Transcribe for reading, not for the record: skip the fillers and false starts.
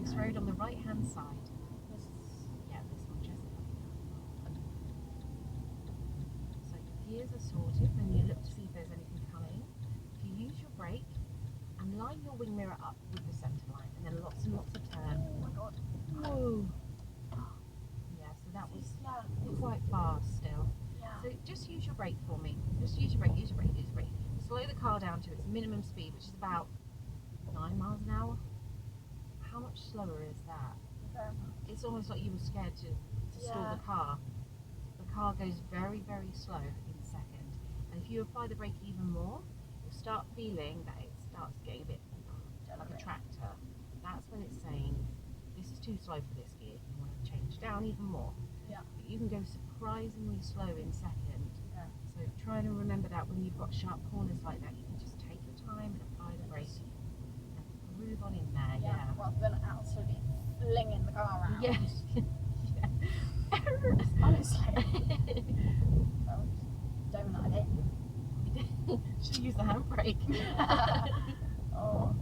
next road on the right hand side. This is... Yeah, this one just so your gears are sorted, then you look to see if there's anything coming. If you use your brake and line your wing mirror up with the centre line, and then lots and lots of turn. Oh my god. Whoa! Yeah, so that was slow. quite fast still. Yeah. So just use your brake for me. Just use your brake, use your brake, use your brake. Slow the car down to its minimum speed, which is about 9 miles an hour. How much slower is that? It's almost like you were scared to stall the car. The car goes very, very slow in a second. And if you apply the brake even more, you'll start feeling that it starts getting a bit like a tractor. That's when it's saying, this is too slow for this gear. You want to change down even more. Yeah. But you can go surprisingly slow in second. Okay. So try to remember that when you've got sharp corners like that, you can just take your time and apply the brake and groove on in there. Yeah. Rather than absolutely flinging the car around. Yeah. Honestly. So, don't like it. Should use the handbrake. Oh.